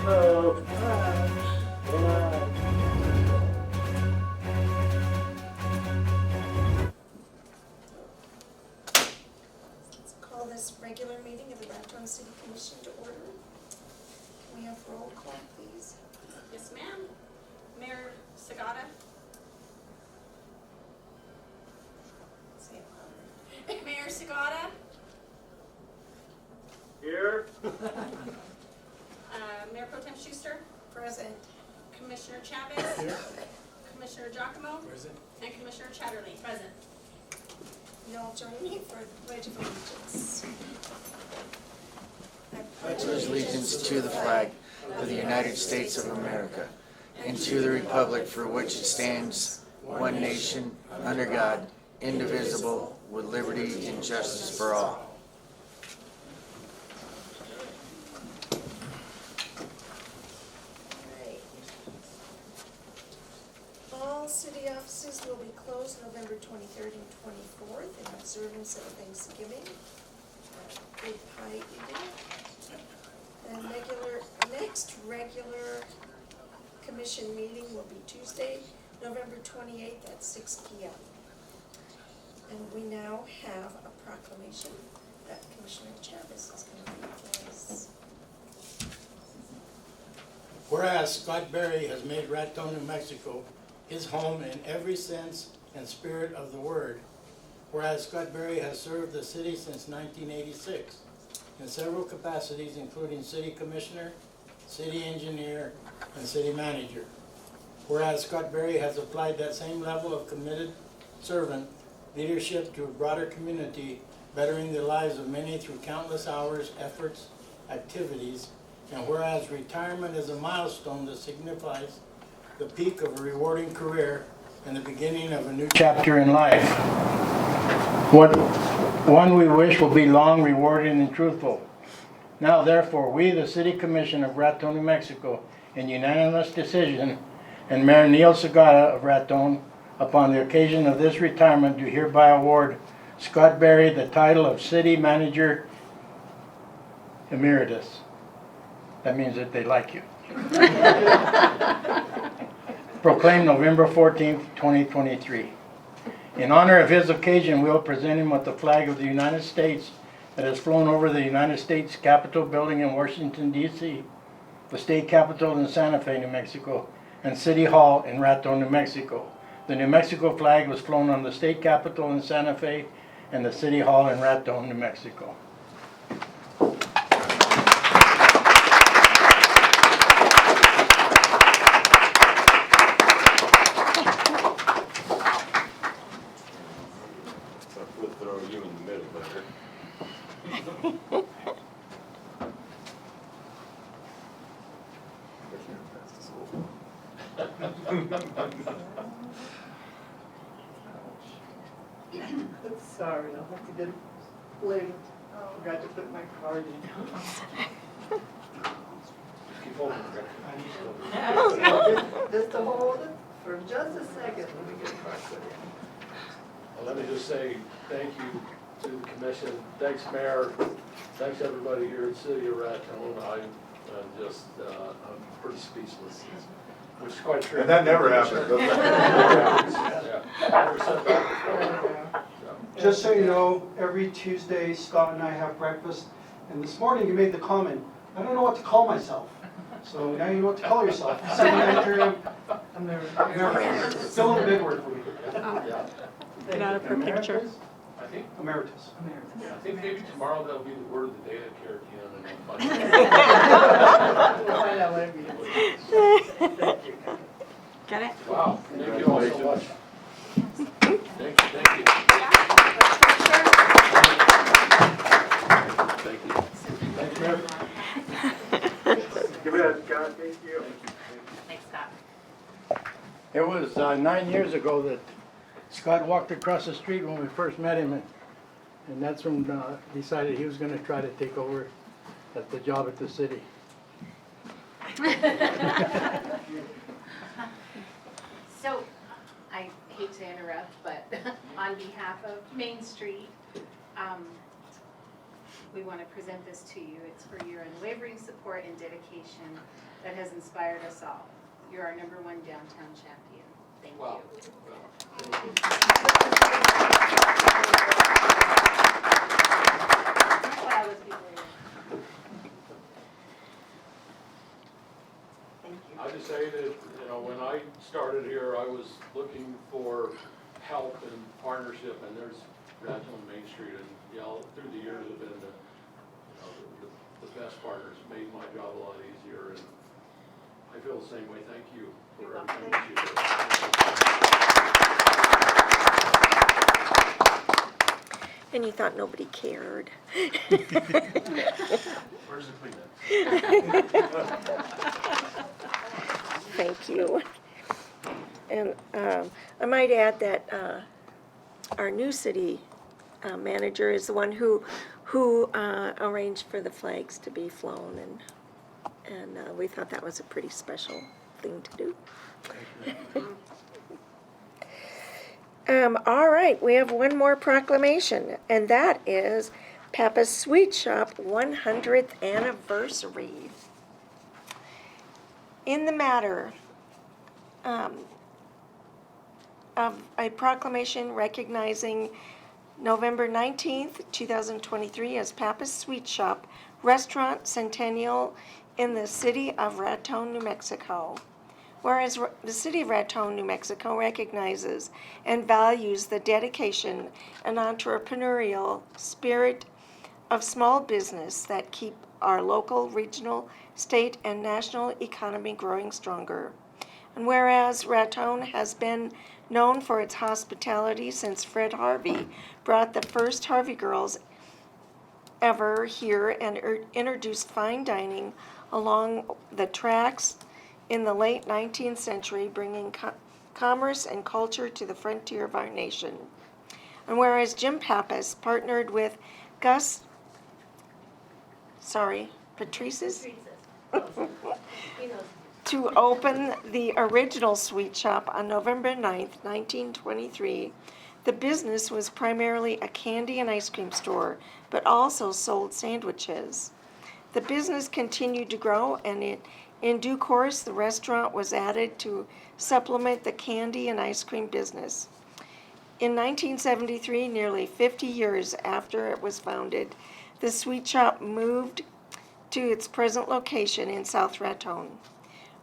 Hello. Let's call this regular meeting of the Raton City Commission to order. Can we have roll call, please? Yes, ma'am. Mayor Sagata. Say it louder. Mayor Sagata. Here. Mayor Pro Tem Schuster. Present. Commissioner Chavez. Here. Commissioner Giacomo. Present. And Commissioner Chatterley. Present. You all join me for the Pledge of Allegiance. I pledge allegiance to the flag of the United States of America and to the republic for which it stands, one nation, under God, indivisible, with liberty and justice for all. Right. All city offices will be closed November 23rd and 24th in observance of Thanksgiving. Good pie eating. The next regular commission meeting will be Tuesday, November 28th at 6 p.m. And we now have a proclamation that Commissioner Chavez is going to read for us. Whereas Scott Berry has made Raton, New Mexico his home in every sense and spirit of the word. Whereas Scott Berry has served the city since 1986 in several capacities, including city commissioner, city engineer, and city manager. Whereas Scott Berry has applied that same level of committed servant leadership to a broader community, bettering the lives of many through countless hours, efforts, activities. And whereas retirement is a milestone that signifies the peak of a rewarding career and the beginning of a new chapter in life. One we wish will be long, rewarding, and truthful. Now therefore, we, the City Commission of Raton, New Mexico, in unanimous decision, and Mayor Neil Sagata of Raton, upon the occasion of this retirement, do hereby award Scott Berry the title of City Manager Emeritus. That means that they like you. Proclaimed November 14th, 2023. In honor of his occasion, we will present him with the flag of the United States that has flown over the United States Capitol building in Washington, D.C., the state capitol in Santa Fe, New Mexico, and City Hall in Raton, New Mexico. The New Mexico flag was flown on the state capitol in Santa Fe and the City Hall in Raton, New Mexico. We'll throw you in the middle there. Sorry, I'll have to get it later. Forgot to put my card in. Keep holding it. Just to hold it for just a second, let me get the card put in. Well, let me just say thank you to the commission. Thanks, Mayor. Thanks, everybody here at City of Raton. I'm pretty speechless, which is quite true. And that never happens, does it? Yeah. Never said that before. Just so you know, every Tuesday, Scott and I have breakfast, and this morning you made the comment, I don't know what to call myself. So now you know what to call yourself. City manager, fill in a big word for me. Yeah. Get out of her picture. I think, Emeritus. I think maybe tomorrow that'll be the word of the day at Carolina, and then We'll find out whatever you do. Thank you. Get it? Wow, thank you all so much. Thank you. Thank you. Thanks, Mayor. Give it a Scott, thank you. Thanks, Scott. It was 9 years ago that Scott walked across the street when we first met him, and that's when he decided he was going to try to take over at the job at the city. So, I hate to interrupt, but on behalf of Main Street, we want to present this to you. It's for your unwavering support and dedication that has inspired us all. You're our #1 downtown champion. Thank Wow. you. Wow, those people are here. Thank you. I just say that, you know, when I started here, I was looking for help and partnership, and there's Raton Main Street, and, you know, through the years have been the best partners, made my job a lot easier, and I feel the same way. Thank you for everything that you do. And you thought nobody cared. Where's the Kleenex? Thank you. And I might add that our new city manager is the one who arranged for the flags to be flown, and we thought that was a pretty special thing to do. All right, we have one more proclamation, and that is Papa's Sweet Shop 100th anniversary. In the matter of a proclamation recognizing November 19th, 2023 as Papa's Sweet Shop Restaurant Centennial in the city of Raton, New Mexico. Whereas the city of Raton, New Mexico recognizes and values the dedication and entrepreneurial spirit of small business that keep our local, regional, state, and national economy growing stronger. And whereas Raton has been known for its hospitality since Fred Harvey brought the first Harvey Girls ever here and introduced fine dining along the tracks in the late 19th century, bringing commerce and culture to the frontier of our nation. And whereas Jim Pappas partnered with Patrice's to open the original sweet shop on November 9th, 1923, the business was primarily a candy and ice cream store, but also sold sandwiches. The business continued to grow, and in due course, the restaurant was added to supplement the candy and ice cream business. In 1973, nearly 50 years after it was founded, the sweet shop moved to its present location in South Raton.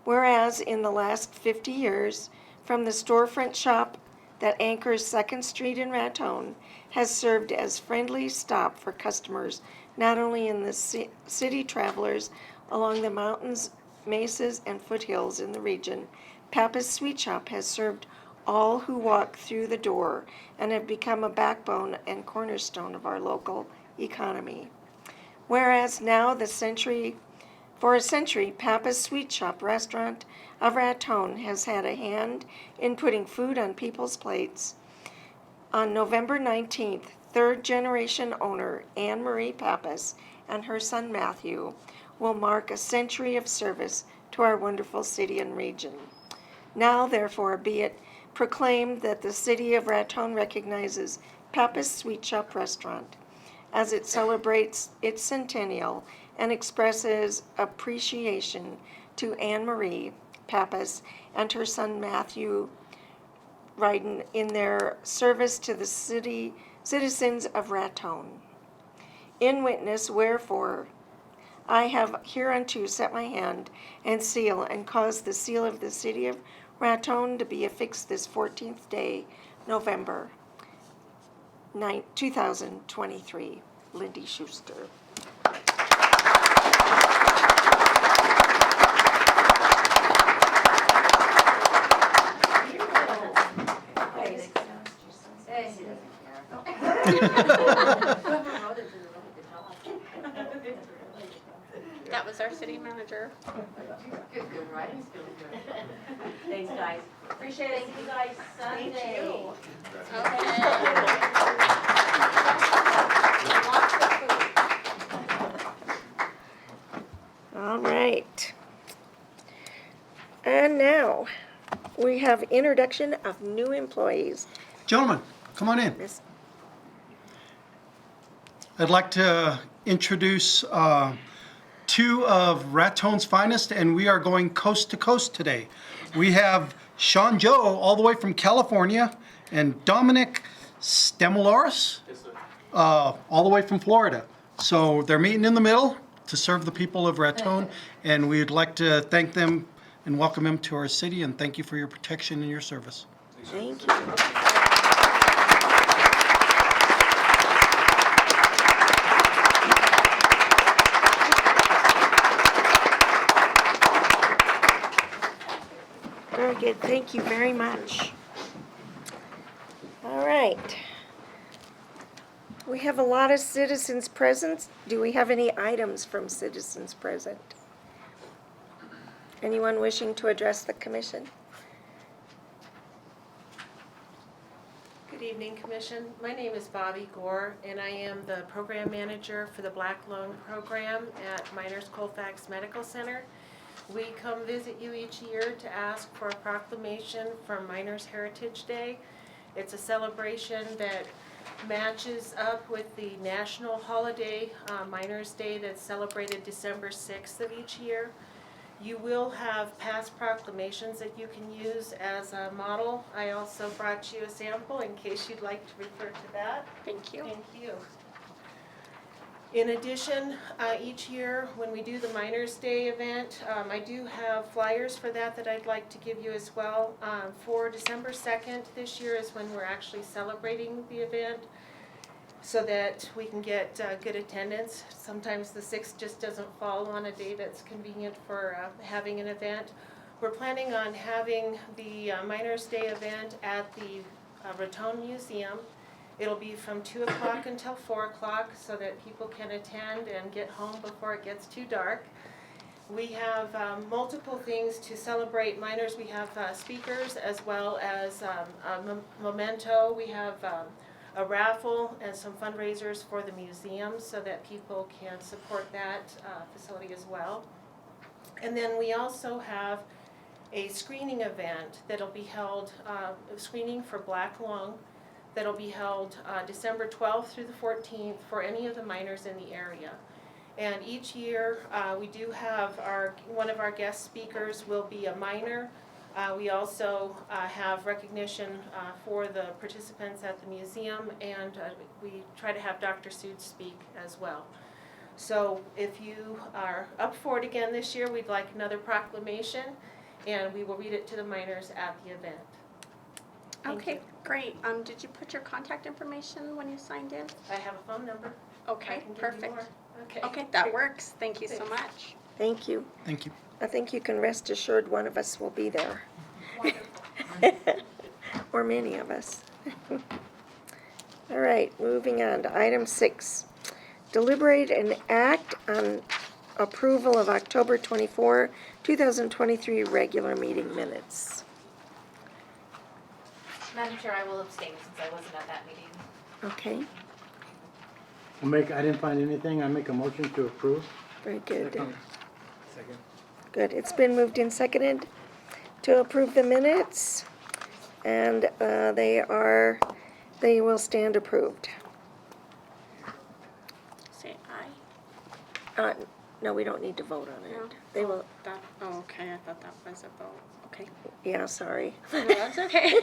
Whereas in the last 50 years, from the storefront shop that anchors 2nd Street in Raton, has served as friendly stop for customers, not only in the city travelers along the mountains, mesas, and foothills in the region. Papa's Sweet Shop has served all who walk through the door and have become a backbone and cornerstone of our local economy. Whereas now for a century, Papa's Sweet Shop restaurant of Raton has had a hand in putting food on people's plates. On November 19th, third-generation owner Anne Marie Pappas and her son Matthew will mark a century of service to our wonderful city and region. Now, therefore, be it proclaimed that the city of Raton recognizes Papa's Sweet Shop restaurant as it celebrates its centennial and expresses appreciation to Anne Marie Pappas and her son Matthew Raton in their service to the citizens of Raton. In witness wherefore, I have hereunto set my hand and seal and caused the seal of the city of Raton to be affixed this 14th day, November 2023. Lindy Schuster. That was our city manager. Good, writing's feeling good. Thanks, guys. Appreciate it. See you guys Sunday. Thank you. All right. And now we have introduction of new employees. Gentlemen, come on in. Miss- I'd like to introduce two of Raton's finest, and we are going coast to coast today. We have Sean Joe, all the way from California, and Dominic Stemoloris, all the way from Florida. So they're meeting in the middle to serve the people of Raton, and we'd like to thank them and welcome them to our city, and thank you for your protection and your service. Thank you. Very good, thank you very much. All right. We have a lot of citizens present. Do we have any items from citizens present? Anyone wishing to address the commission? Good evening, Commission. My name is Bobby Gore, and I am the Program Manager for the Black Lung Program at Miners Colfax Medical Center. We come visit you each year to ask for a proclamation for Miners Heritage Day. It's a celebration that matches up with the national holiday, Miners Day, that's celebrated December 6th of each year. You will have past proclamations that you can use as a model. I also brought you a sample in case you'd like to refer to that. Thank you. Thank you. In addition, each year when we do the Miners Day event, I do have flyers for that I'd like to give you as well. For December 2nd this year is when we're actually celebrating the event, so that we can get good attendance. Sometimes the 6th just doesn't fall on a day that's convenient for having an event. We're planning on having the Miners Day event at the Raton Museum. It'll be from 2 o'clock until 4 o'clock so that people can attend and get home before it gets too dark. We have multiple things to celebrate miners. We have speakers as well as a memento. We have a raffle and some fundraisers for the museum so that people can support that facility as well. And then we also have a screening event that'll be held, screening for black lung, that'll be held December 12th through the 14th for any of the miners in the area. And each year we do have one of our guest speakers will be a miner. We also have recognition for the participants at the museum, and we try to have Dr. Sood speak as well. So if you are up for it again this year, we'd like another proclamation, and we will read it to the miners at the event. Thank Okay, you. great. Did you put your contact information when you signed in? I have a phone number. I Okay, can give you perfect. more. Okay. Okay, that works. Thank you so Thanks. much. Thank you. Thank you. I think you can rest assured one of us will be there. Or many of us. All right, moving on to item 6. Deliberate and act on approval of October 24, 2023 regular meeting minutes. Madam Chair, I will abstain since I wasn't at that meeting. Okay, I didn't find anything. I make a motion to approve. very good. Second. Good. It's been moved and seconded to approve the minutes, and they will stand approved. Say aye. No, we don't need to vote on No? it. They will, Oh, okay. I thought that was a vote. Okay. yeah, sorry. No, that's okay.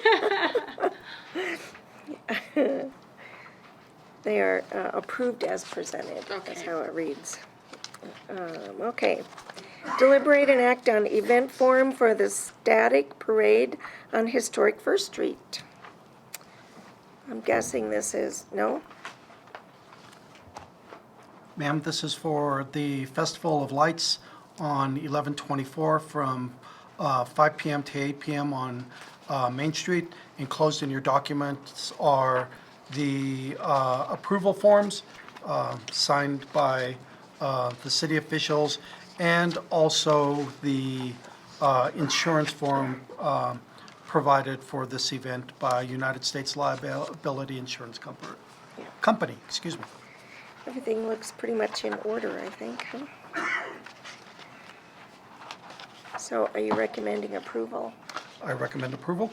They are approved as presented. That's Okay. how it reads. Okay. Deliberate and act on event form for the static parade on historic First Street. I'm guessing this is, no? Ma'am, this is for the Festival of Lights on 11/24 from 5 p.m. to 8 p.m. on Main Street. Enclosed in your documents are the approval forms signed by the city officials, and also the insurance form provided for this event by United States Liability Insurance Company, excuse me. Everything looks pretty much in order, I think, huh? So are you recommending approval? I recommend approval.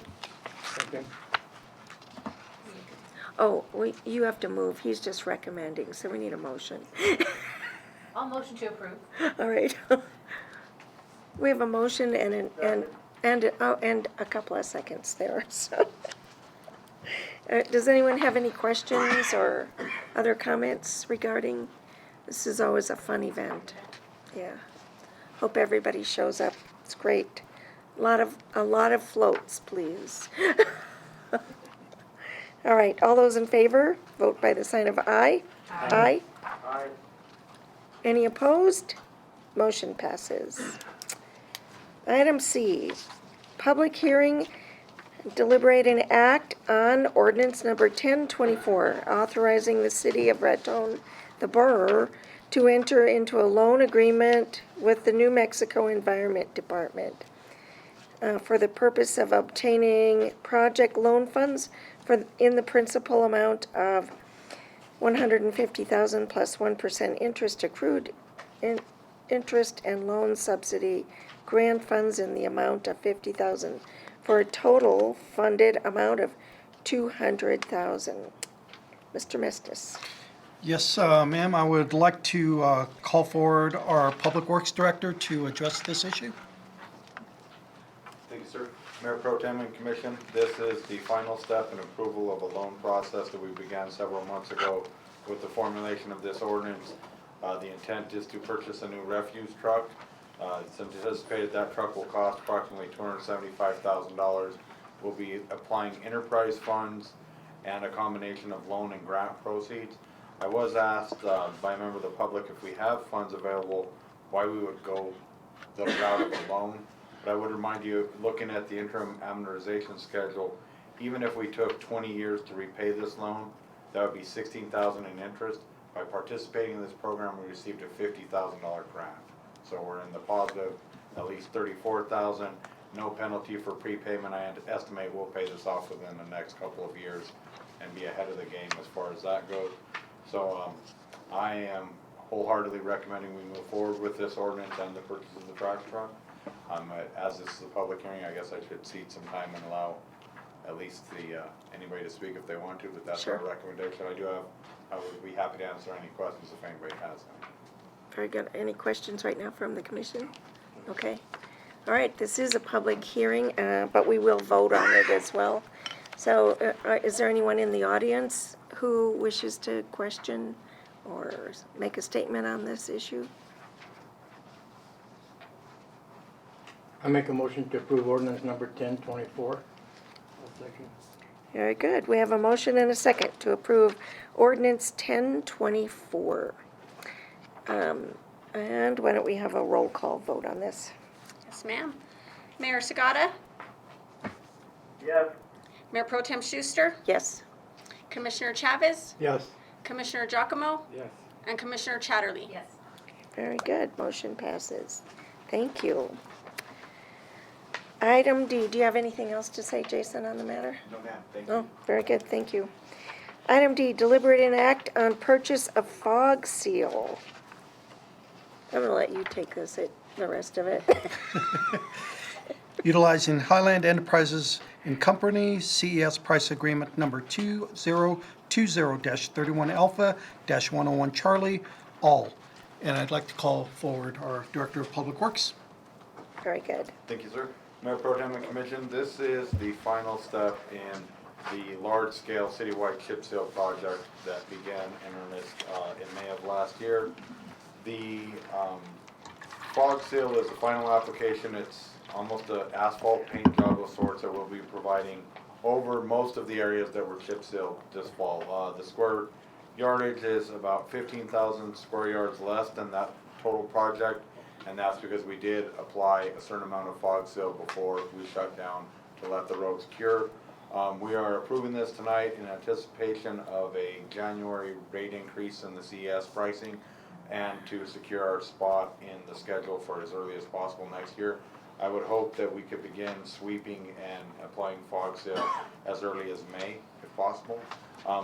Oh, you have to move. He's just recommending, so we need a motion. I'll motion to approve. All right. We have a motion and a couple of seconds there, so. Does anyone have any questions or other comments regarding? This is always a fun event. Yeah. Hope everybody shows up. It's great. A lot of floats, please. All right, all those in favor, vote by the sign of aye. Aye. Aye. Any opposed? Motion passes. Item C, public hearing, deliberate and act on ordinance number 1024, authorizing the city of Raton, the borough, to enter into a loan agreement with the New Mexico Environment Department for the purpose of obtaining project loan funds in the principal amount of $150,000 plus 1% interest accrued interest and loan subsidy grant funds in the amount of $50,000 for a total funded amount of $200,000. Mr. Mistis. Yes, ma'am, I would like to call forward our Public Works Director to address this issue. Thank you, sir. Mayor Pro Tem and Commission, this is the final step in approval of a loan process that we began several months ago with the formulation of this ordinance. The intent is to purchase a new refuse truck. It's anticipated that truck will cost approximately $275,000. We'll be applying enterprise funds and a combination of loan and grant proceeds. I was asked by a member of the public if we have funds available, why we would go the route of a loan. But I would remind you, looking at the interim amortization schedule, even if we took 20 years to repay this loan, that would be $16,000 in interest. By participating in this program, we received a $50,000 grant. So we're in the positive, at least $34,000. No penalty for prepayment. I estimate we'll pay this off within the next couple of years and be ahead of the game as far as that goes. So I am wholeheartly recommending we move forward with this ordinance and the purchase of the trash truck. As this is a public hearing, I guess I should cede some time and allow at least anybody to speak if they want to, but that's Sure. our recommendation. I would be happy to answer any questions if anybody has any. Very good. Any questions right now from the commission? Okay. All right, this is a public hearing, but we will vote on it as well. So is there anyone in the audience who wishes to question or make a statement on this issue? I make a motion to approve ordinance number 1024. Very good. We have a motion and a second to approve ordinance 1024. And why don't we have a roll call vote on this? Yes, ma'am. Mayor Sagata, Yes. Mayor Pro Tem Schuster, Yes. Commissioner Chavez, Yes. Commissioner Giacomo, Yes. and Commissioner Chatterley. Yes. Very good. Motion passes. Thank you. Item D, do you have anything else to say, Jason, on the matter? No, ma'am. Thank you. Oh, very good, thank you. Item D, deliberate and act on purchase of fog seal. I'm gonna let you take the rest of it. Utilizing Highland Enterprises and Company, CES price agreement number 2020-31 Alpha-101 Charlie, all. And I'd like to call forward our Director of Public Works. Very good. Thank you, sir. Mayor Pro Tem and Commission, this is the final step in the large-scale citywide chip seal project that began in earnest in May of last year. The fog seal is the final application. It's almost an asphalt paint job of sorts that we'll be providing over most of the areas that were chip sealed this fall. The square yardage is about 15,000 square yards less than that total project, and that's because we did apply a certain amount of fog seal before we shut down to let the roads cure. We are approving this tonight in anticipation of a January rate increase in the CES pricing and to secure our spot in the schedule for as early as possible next year. I would hope that we could begin sweeping and applying fog seal as early as May, if possible.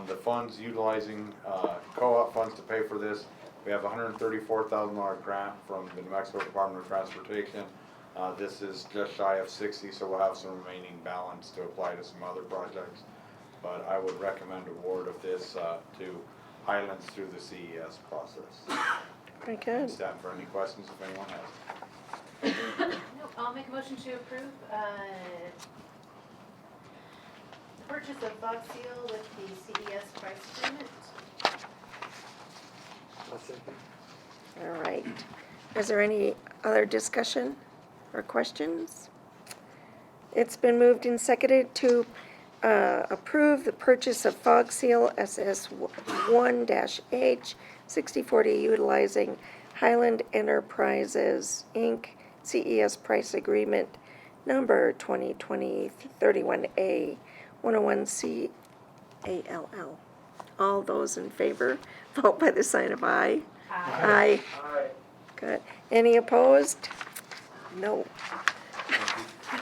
The funds, utilizing co-op funds to pay for this, we have a $134,000 grant from the New Mexico Department of Transportation. This is just shy of 60, so we'll have some remaining balance to apply to some other projects. but I would recommend award of this to Highlands through the CES process. Very good. Stand for any questions if anyone has. No, I'll make a motion to approve, the purchase of fog seal with the CES price agreement. All right. Is there any other discussion or questions? It's been moved and seconded to approve the purchase of fog seal SS1-H 6040 utilizing Highland Enterprises, Inc., CES price agreement number 2020-31A 101 CALL. All those in favor, vote by the sign of aye. Aye. Aye. Good. Any opposed? No.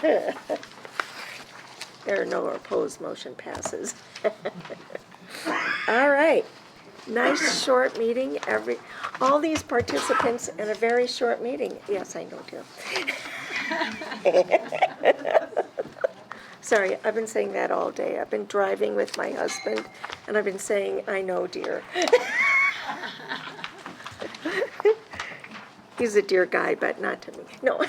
There are no opposed, motion passes. All right. Nice short meeting, all these participants in a very short meeting. Yes, I know, dear. Sorry, I've been saying that all day. I've been driving with my husband, and I've been saying, I know, dear. He's a dear guy, but not to me. No.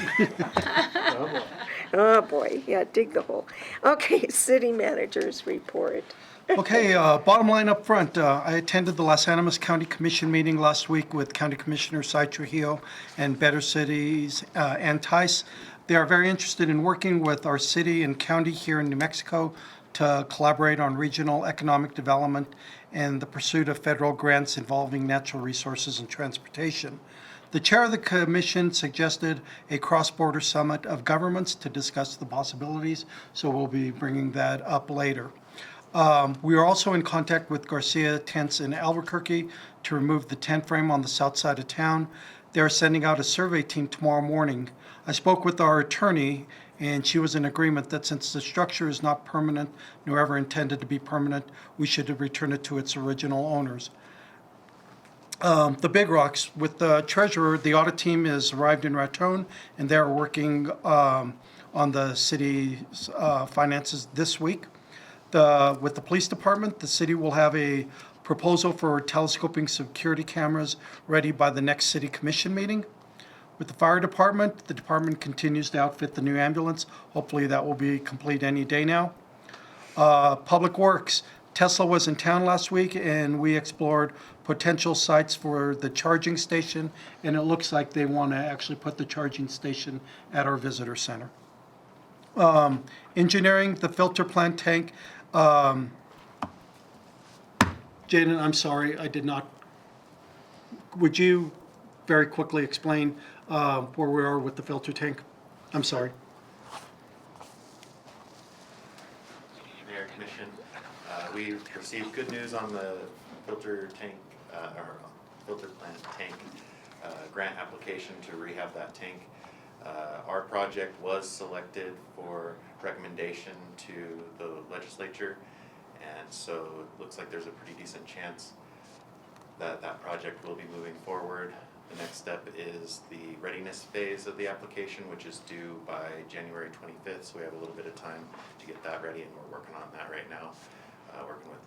Oh, boy. Yeah, dig the hole. Okay, city managers report. Okay, bottom line up front, I attended the Los Animas County Commission meeting last week with County Commissioner Cy Trujillo and Better Cities and Tice. They are very interested in working with our city and county here in New Mexico to collaborate on regional economic development and the pursuit of federal grants involving natural resources and transportation. The chair of the commission suggested a cross-border summit of governments to discuss the possibilities, so we'll be bringing that up later. We are also in contact with Garcia Tents in Albuquerque to remove the tent frame on the south side of town. They are sending out a survey team tomorrow morning. I spoke with our attorney, and she was in agreement that since the structure is not permanent, nor ever intended to be permanent, we should return it to its original owners. The big rocks, with the treasurer, the audit team has arrived in Raton, and they're working on the city's finances this week. With the police department, the city will have a proposal for telescoping security cameras ready by the next city commission meeting. With the fire department, the department continues to outfit the new ambulance. Hopefully that will be complete any day now. Public Works, Tesla was in town last week and we explored potential sites for the charging station, and it looks like they want to actually put the charging station at our visitor center. Engineering, the filter plant tank. Jaden, I'm sorry, I did not. Would you very quickly explain where we are with the filter tank? I'm sorry. Mayor, Commission, we received good news on the filter tank, or filter plant tank grant application to rehab that tank. Our project was selected for recommendation to the legislature, and so it looks like there's a pretty decent chance that that project will be moving forward. The next step is the readiness phase of the application, which is due by January 25th, so we have a little bit of time to get that ready, and we're working on that right now. Working with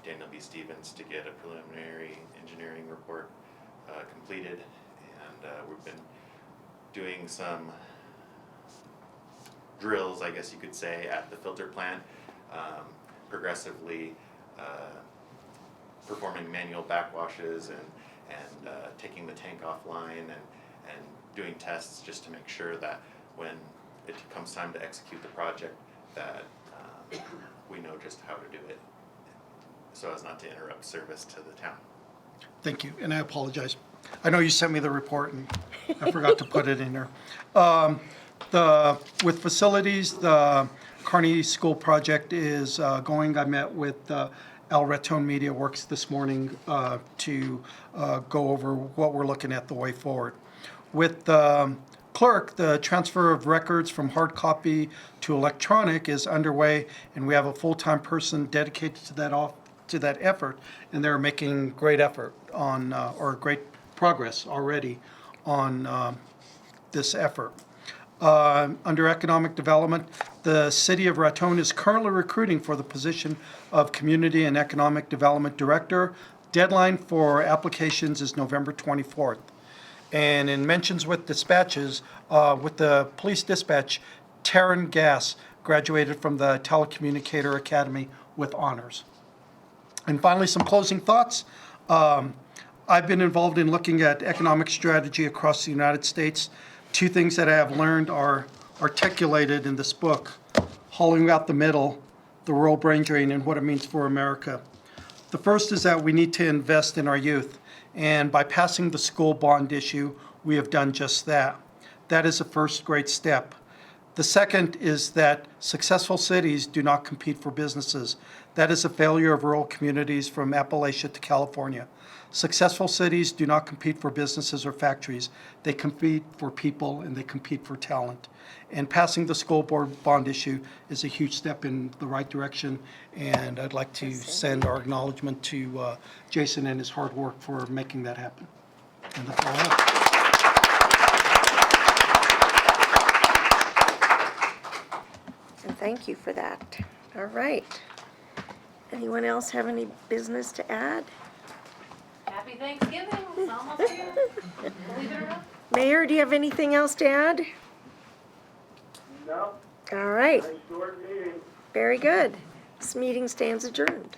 Daniel B. Stevens to get a preliminary engineering report completed, and we've been doing some drills, I guess you could say, at the filter plant, progressively performing manual backwashes and taking the tank offline and doing tests just to make sure that when it comes time to execute the project that we know just how to do it so as not to interrupt service to the town. Thank you, and I apologize. I know you sent me the report and I forgot to put it in there. With facilities, the Kearney School project is going. I met with El Raton Media Works this morning to go over what we're looking at the way forward. With the clerk, the transfer of records from hard copy to electronic is underway, and we have a full-time person dedicated to that effort, and they're making great effort on, or great progress already on this effort. Under Economic Development, the City of Raton is currently recruiting for the position of Community and Economic Development Director. Deadline for applications is November 24th. And in mentions with dispatches, with the police dispatch, Taryn Gass graduated from the Telecommunicator Academy with honors. And finally, some closing thoughts. I've been involved in looking at economic strategy across the United States. Two things that I have learned are articulated in this book: Hollowing Out the Middle, the Rural Brain Drain, and what it means for America. The first is that we need to invest in our youth, and by passing the school bond issue, we have done just that. That is a first great step. The second is that successful cities do not compete for businesses. That is a failure of rural communities from Appalachia to California. Successful cities do not compete for businesses or factories. They compete for people and they compete for talent. And passing the school board bond issue is a huge step in the right direction. And I'd like to send our acknowledgement to Jason and his hard work for making that happen. And that's all I have. And thank you for that. All right. Anyone else have any business to add? Happy Thanksgiving, it's almost here, believe it or not. Mayor, do you have anything else to add? No, All right. nice short meeting. Very good. This meeting stands adjourned.